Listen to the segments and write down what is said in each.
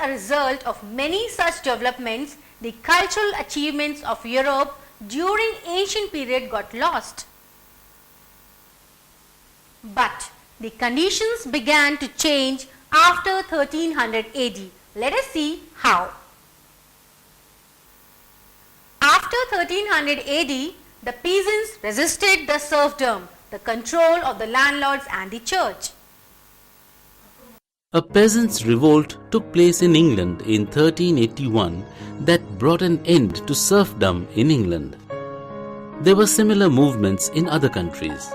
a result of many such developments, the cultural achievements of Europe during ancient period got lost. But the conditions began to change after 1300 AD. Let us see how. After 1300 AD, the peasants resisted the serfdom, the control of the landlords and the church. A peasants' revolt took place in England in 1381 that brought an end to serfdom in England. There were similar movements in other countries.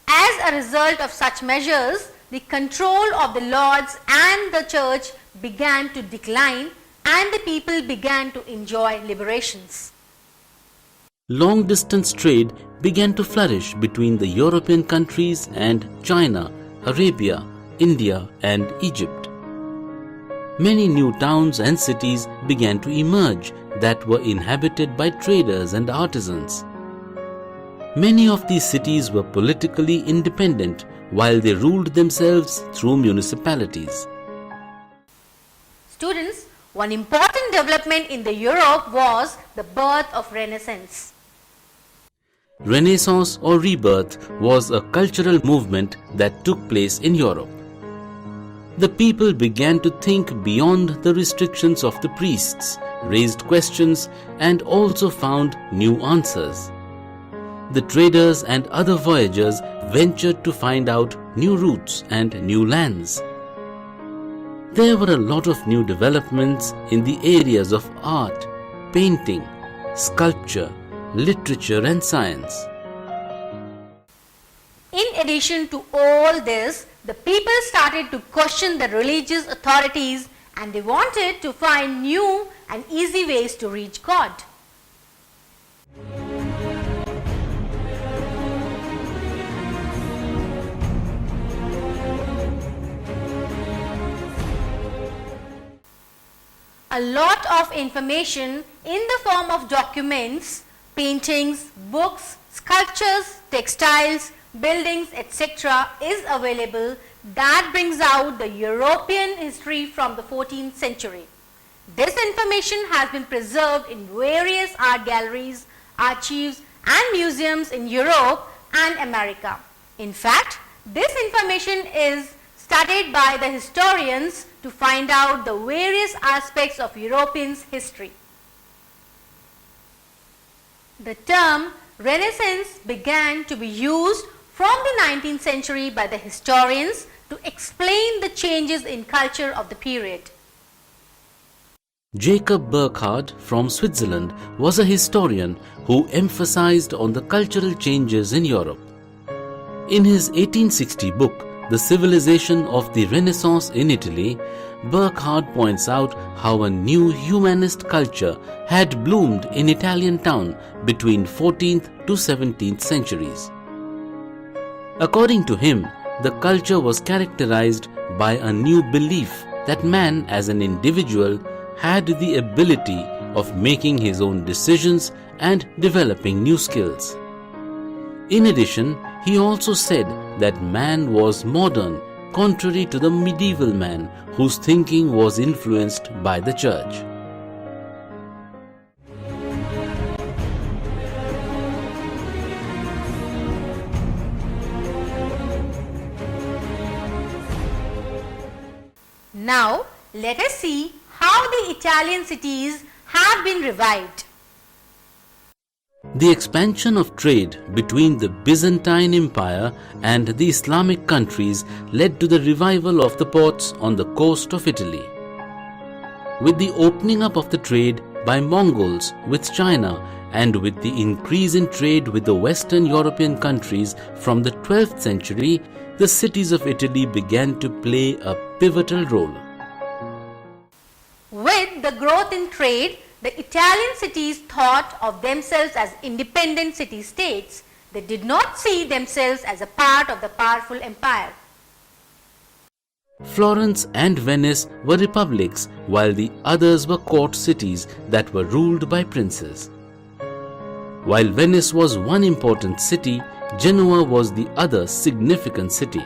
As a result of such measures, the control of the lords and the church began to decline and the people began to enjoy liberations. Long-distance trade began to flourish between the European countries and China, Arabia, India and Egypt. Many new towns and cities began to emerge that were inhabited by traders and artisans. Many of these cities were politically independent while they ruled themselves through municipalities. Students, one important development in the Europe was the birth of Renaissance. Renaissance or rebirth was a cultural movement that took place in Europe. The people began to think beyond the restrictions of the priests, raised questions and also found new answers. The traders and other voyagers ventured to find out new routes and new lands. There were a lot of new developments in the areas of art, painting, sculpture, literature and science. In addition to all this, the people started to question the religious authorities and they wanted to find new and easy ways to reach God. A lot of information in the form of documents, paintings, books, sculptures, textiles, buildings, etc. is available that brings out the European history from the 14th century. This information has been preserved in various art galleries, archives and museums in Europe and America. In fact, this information is studied by the historians to find out the various aspects of Europeans' history. The term Renaissance began to be used from the 19th century by the historians to explain the changes in culture of the period. Jacob Burckhardt from Switzerland was a historian who emphasized on the cultural changes in Europe. In his 1860 book, The Civilization of the Renaissance in Italy, Burckhardt points out how a new humanist culture had bloomed in Italian town between 14th to 17th centuries. According to him, the culture was characterized by a new belief that man as an individual had the ability of making his own decisions and developing new skills. In addition, he also said that man was modern, contrary to the medieval man whose thinking was influenced by the church. Now, let us see how the Italian cities have been revived. The expansion of trade between the Byzantine Empire and the Islamic countries led to the revival of the ports on the coast of Italy. With the opening up of the trade by Mongols with China and with the increase in trade with the Western European countries from the 12th century, the cities of Italy began to play a pivotal role. With the growth in trade, the Italian cities thought of themselves as independent city-states. They did not see themselves as a part of the powerful empire. Florence and Venice were republics, while the others were court cities that were ruled by princes. While Venice was one important city, Genoa was the other significant city.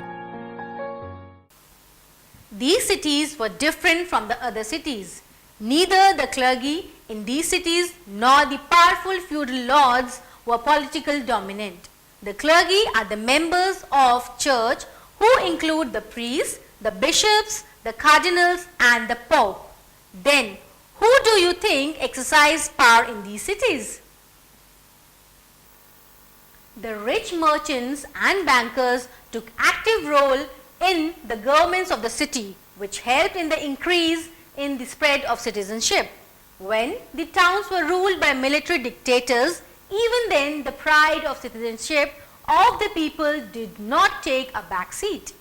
these cities were different from the other cities. Neither the clergy in these cities nor the powerful feudal lords were politically dominant. The clergy are the members of church who include the priests, the bishops, the cardinals and the pope. Then, who do you think exercised power in these cities? The rich merchants and bankers took active role in the governments of the city, which helped in the increase in the spread of citizenship. When the towns were ruled by military dictators, even then the pride of citizenship of the people did not take a back seat.